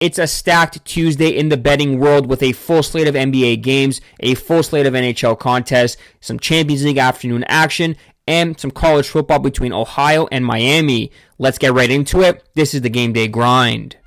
It's a stacked Tuesday in the betting world with a full slate of NBA games, a full slate of NHL contests, some Champions League afternoon action, and some college football between Ohio and Miami. Let's get right into it. This is the Game Day Grind.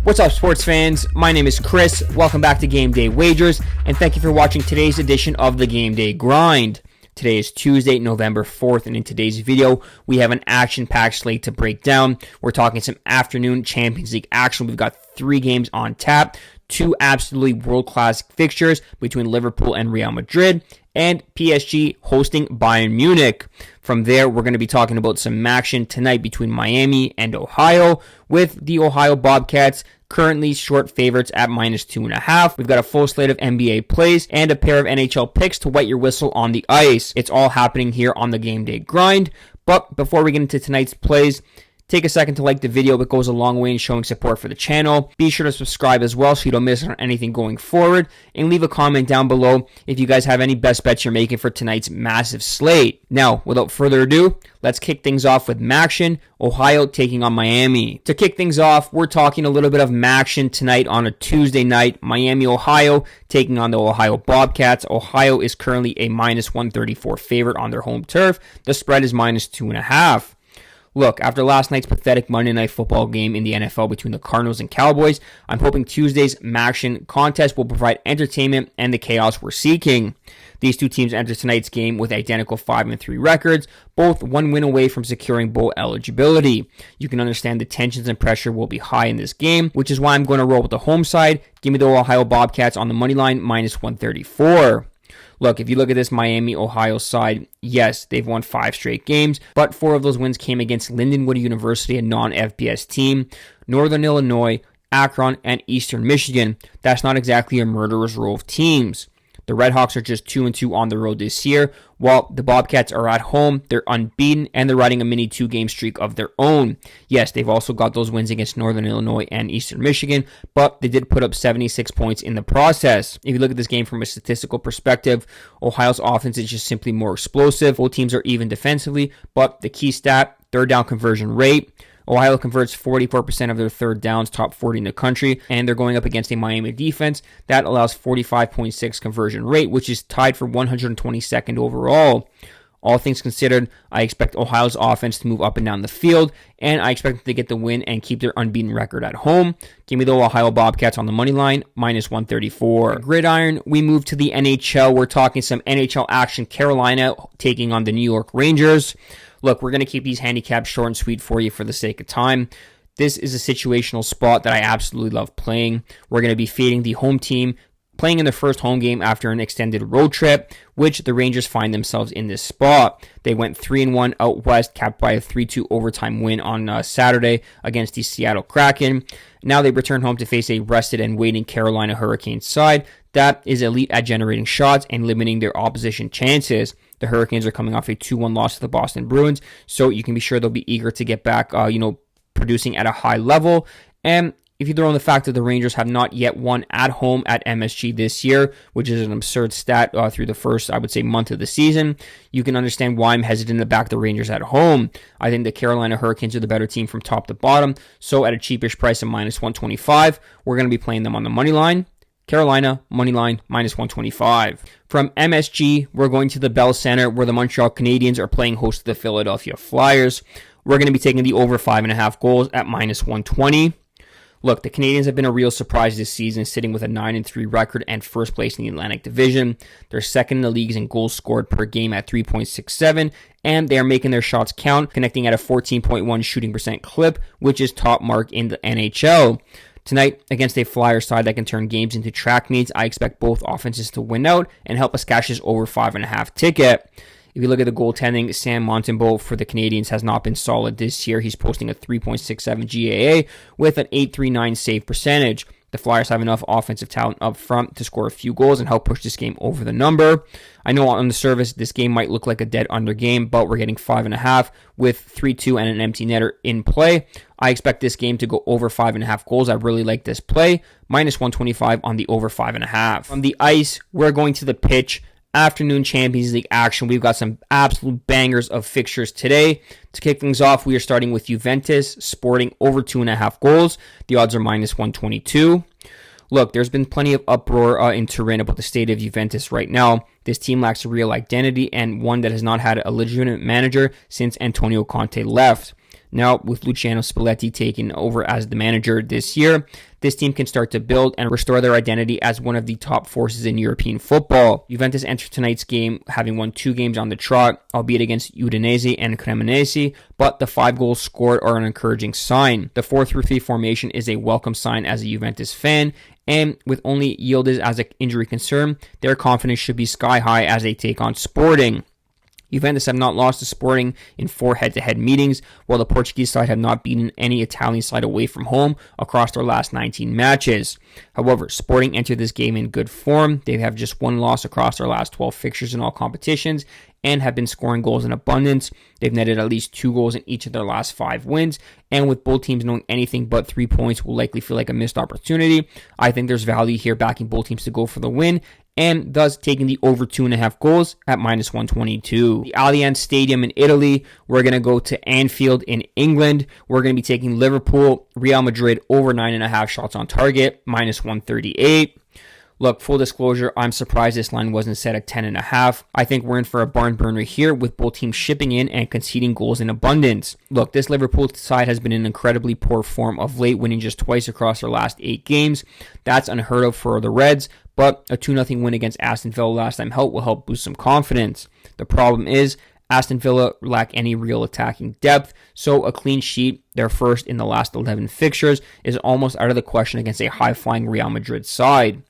What's up, sports fans? My name is Chris. Welcome back to Game Day Wagers, and thank you for watching today's edition of the Game Day Grind. Today is Tuesday, November 4th, and in today's video, we have an action-packed slate to break down. We're talking some afternoon Champions League action. We've got 3 games on tap, 2 absolutely world-class fixtures between Liverpool and Real Madrid, and PSG hosting Bayern Munich. From there, we're going to be talking about some MACtion tonight between Miami and Ohio, with the Ohio Bobcats currently short favorites at -2.5. We've got a full slate of NBA plays and a pair of NHL picks to wet your whistle on the ice. It's all happening here on the Game Day Grind. But before we get into tonight's plays, take a second to like the video. It goes a long way in showing support for the channel. Be sure to subscribe as well so you don't miss on anything going forward. And leave a comment down below if you guys have any best bets you're making for tonight's massive slate. Now, without further ado, let's kick things off with MACtion, Ohio taking on Miami. To kick things off, we're talking a little bit of MACtion tonight on a Tuesday night. Miami, Ohio taking on the Ohio Bobcats. Ohio is currently a -134 favorite on their home turf. The spread is -2.5. Look, after last night's pathetic Monday Night Football game in the NFL between the Cardinals and Cowboys, I'm hoping Tuesday's MACtion contest will provide entertainment and the chaos we're seeking. These two teams enter tonight's game with identical 5-3 records, both one win away from securing bowl eligibility. You can understand the tensions and pressure will be high in this game, which is why I'm going to roll with the home side. Give me the Ohio Bobcats on the money line, -134. Look, if you look at this Miami-Ohio side, yes, they've won 5 straight games, but 4 of those wins came against Lindenwood University, a non-FBS team, Northern Illinois, Akron, and Eastern Michigan. That's not exactly a murderer's row of teams. The Redhawks are just 2-2 on the road this year, while the Bobcats are at home. They're unbeaten, and they're riding a mini 2-game streak of their own. Yes, they've also got those wins against Northern Illinois and Eastern Michigan, but they did put up 76 points in the process. If you look at this game from a statistical perspective, Ohio's offense is just simply more explosive. Both teams are even defensively, but the key stat, third down conversion rate. Ohio converts 44% of their third downs, top 40 in the country, and they're going up against a Miami defense that allows 45.6 conversion rate, which is tied for 122nd overall. All things considered, I expect Ohio's offense to move up and down the field, and I expect them to get the win and keep their unbeaten record at home. Give me the Ohio Bobcats on the money line, -134. Gridiron, we move to the NHL. We're talking some NHL action. Carolina taking on the New York Rangers. Look, we're going to keep these handicaps short and sweet for you for the sake of time. This is a situational spot that I absolutely love playing. We're going to be fading the home team, playing in their first home game after an extended road trip, which the Rangers find themselves in this spot. They went 3-1 out west, capped by a 3-2 overtime win on Saturday against the Seattle Kraken. Now they return home to face a rested and waiting Carolina Hurricanes side that is elite at generating shots and limiting their opposition chances. The Hurricanes are coming off a 2-1 loss to the Boston Bruins, so you can be sure they'll be eager to get back, producing at a high level. And if you throw in the fact that the Rangers have not yet won at home at MSG this year, which is an absurd stat through the first, I would say, month of the season, you can understand why I'm hesitant to back the Rangers at home. I think the Carolina Hurricanes are the better team from top to bottom, so at a cheapish price of -125, we're going to be playing them on the money line. Carolina, money line, -125. From MSG, we're going to the Bell Center, where the Montreal Canadiens are playing host to the Philadelphia Flyers. We're going to be taking the over 5.5 goals at -120. Look, the Canadiens have been a real surprise this season, sitting with a 9-3 record and first place in the Atlantic Division. They're second in the leagues in goals scored per game at 3.67, and they are making their shots count, connecting at a 14.1 shooting percent clip, which is top mark in the NHL. Tonight, against a Flyers side that can turn games into track meets, I expect both offenses to win out and help us cash this over 5.5 ticket. If you look at the goaltending, Sam Montembeault for the Canadiens has not been solid this year. He's posting a 3.67 GAA with an 8.39 save percentage. The Flyers have enough offensive talent up front to score a few goals and help push this game over the number. I know on the surface this game might look like a dead under game, but we're getting 5.5 with 3-2 and an empty netter in play. I expect this game to go over 5.5 goals. I really like this play. -125 on the over 5.5. From the ice, we're going to the pitch. afternoon Champions League action. We've got some absolute bangers of fixtures today. To kick things off, we are starting with Juventus sporting over 2.5 goals. The odds are minus 122. Look, there's been plenty of uproar in Turin about the state of Juventus right now. This team lacks a real identity and one that has not had a legitimate manager since Antonio Conte left. Now, with Luciano Spalletti taking over as the manager this year, this team can start to build and restore their identity as one of the top forces in European football. Juventus entered tonight's game having won 2 games on the trot, albeit against Udinese and Cremonese, but the 5 goals scored are an encouraging sign. The 4-3-3 formation is a welcome sign as a Juventus fan, and with only Yildiz as an injury concern, their confidence should be sky high as they take on Sporting. Juventus have not lost to Sporting in 4 head-to-head meetings, while the Portuguese side have not beaten any Italian side away from home across their last 19 matches. However, Sporting entered this game in good form. They have just 1 loss across their last 12 fixtures in all competitions and have been scoring goals in abundance. They've netted at least 2 goals in each of their last 5 wins, and with both teams knowing anything but 3 points will likely feel like a missed opportunity, I think there's value here backing both teams to go for the win, and thus taking the over 2.5 goals at minus 122. The Allianz Stadium in Italy, we're going to go to Anfield in England. We're going to be taking Liverpool, Real Madrid over 9.5 shots on target, minus 138. Look, full disclosure, I'm surprised this line wasn't set at 10.5. I think we're in for a barn burner here with both teams shipping in and conceding goals in abundance. Look, this Liverpool side has been in incredibly poor form of late, winning just twice across their last 8 games. That's unheard of for the Reds, but a 2-0 win against Aston Villa last time will help boost some confidence. The problem is, Aston Villa lack any real attacking depth, so a clean sheet, their first in the last 11 fixtures, is almost out of the question against a high-flying Real Madrid side.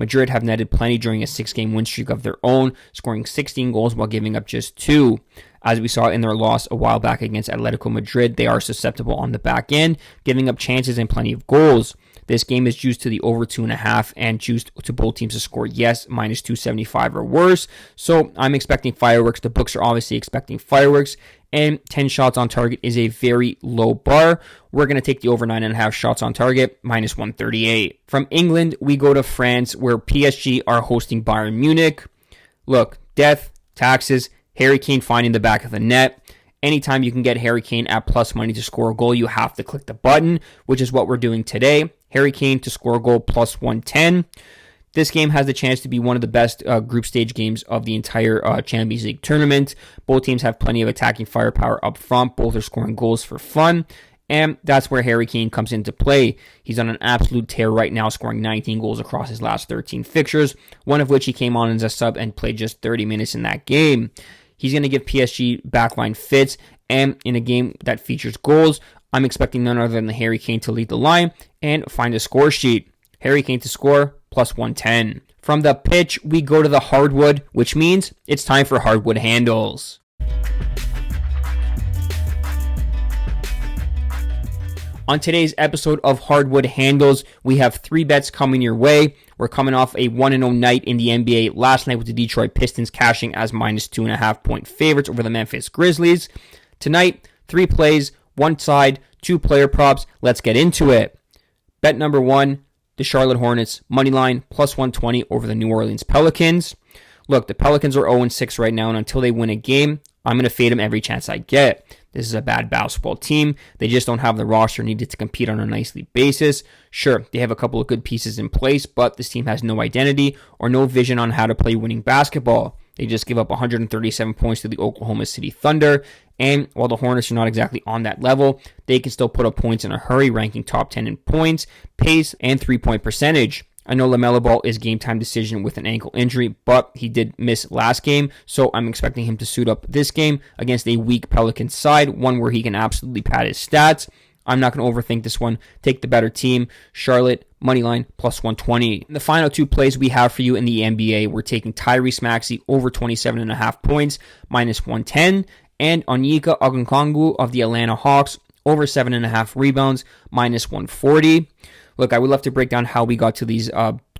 Madrid have netted plenty during a 6-game win streak of their own, scoring 16 goals while giving up just 2. As we saw in their loss a while back against Atletico Madrid, they are susceptible on the back end, giving up chances and plenty of goals. This game is juiced to the over 2.5 and juiced to both teams to score yes, minus 275 or worse. So I'm expecting fireworks. The books are obviously expecting fireworks. And 10 shots on target is a very low bar. We're going to take the over 9.5 shots on target, minus 138. From England, we go to France, where PSG are hosting Bayern Munich. Look, death, taxes, Harry Kane finding the back of the net. Anytime you can get Harry Kane at plus money to score a goal, you have to click the button, which is what we're doing today. Harry Kane to score a goal plus 110. This game has the chance to be one of the best group stage games of the entire Champions League tournament. Both teams have plenty of attacking firepower up front. Both are scoring goals for fun. And that's where Harry Kane comes into play. He's on an absolute tear right now, scoring 19 goals across his last 13 fixtures, one of which he came on as a sub and played just 30 minutes in that game. He's going to give PSG backline fits, and in a game that features goals, I'm expecting none other than Harry Kane to lead the line and find a score sheet. Harry Kane to score, plus 110. From the pitch, we go to the hardwood, which means it's time for hardwood handles. On today's episode of Hardwood Handles, we have 3 bets coming your way. We're coming off a 1-0 night in the NBA last night with the Detroit Pistons cashing as minus 2.5 point favorites over the Memphis Grizzlies. Tonight, 3 plays, 1 side, 2 player props. Let's get into it. Bet number 1, the Charlotte Hornets, money line, plus 120 over the New Orleans Pelicans. Look, the Pelicans are 0-6 right now, and until they win a game, I'm going to fade them every chance I get. This is a bad basketball team. They just don't have the roster needed to compete on a nightly basis. Sure, they have a couple of good pieces in place, but this team has no identity or no vision on how to play winning basketball. They just give up 137 points to the Oklahoma City Thunder, and while the Hornets are not exactly on that level, they can still put up points in a hurry, ranking top 10 in points, pace, and 3-point percentage. I know LaMelo Ball is game time decision with an ankle injury, but he did miss last game, so I'm expecting him to suit up this game against a weak Pelicans side, one where he can absolutely pad his stats. I'm not going to overthink this one. Take the better team. Charlotte, moneyline, plus 120. The final 2 plays we have for you in the NBA, we're taking Tyrese Maxey over 27.5 points, minus 110, and Onyeka Okongwu of the Atlanta Hawks over 7.5 rebounds, minus 140. Look, I would love to break down how we got to these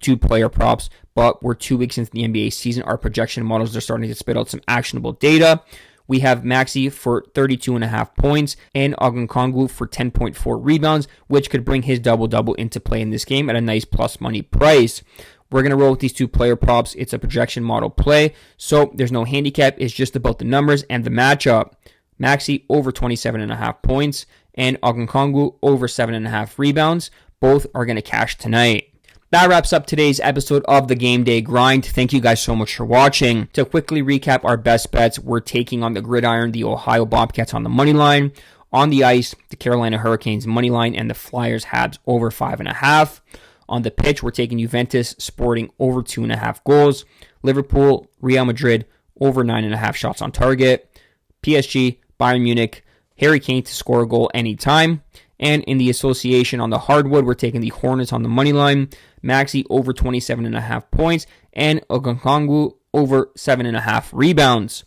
2 player props, but we're 2 weeks into the NBA season. Our projection models are starting to spit out some actionable data. We have Maxey for 32.5 points and Okongwu for 10.4 rebounds, which could bring his double-double into play in this game at a nice plus money price. We're going to roll with these 2 player props. It's a projection model play, so there's no handicap. It's just about the numbers and the matchup. Maxey over 27.5 points and Okongwu over 7.5 rebounds. Both are going to cash tonight. That wraps up today's episode of the Game Day Grind. Thank you guys so much for watching. To quickly recap our best bets, we're taking on the gridiron, the Ohio Bobcats on the money line. On the ice, the Carolina Hurricanes money line and the Flyers Habs over 5.5. On the pitch, we're taking Juventus Sporting over 2.5 goals. Liverpool, Real Madrid over 9.5 shots on target. PSG, Bayern Munich, Harry Kane to score a goal anytime. And in the association on the hardwood, we're taking the Hornets on the money line. Maxey over 27.5 points and Okongwu over 7.5 rebounds.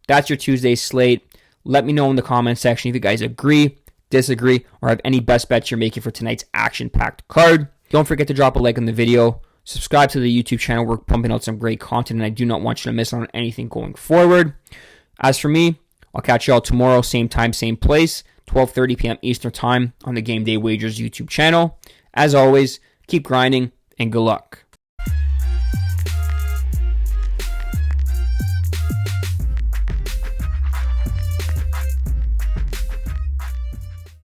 That's your Tuesday slate. Let me know in the comment section if you guys agree, disagree, or have any best bets you're making for tonight's action-packed card. Don't forget to drop a like on the video. Subscribe to the YouTube channel. We're pumping out some great content, and I do not want you to miss out on anything going forward. As for me, I'll catch you all tomorrow, same time, same place, 12:30 p.m. Eastern Time on the Game Day Wagers YouTube channel. As always, keep grinding and good luck.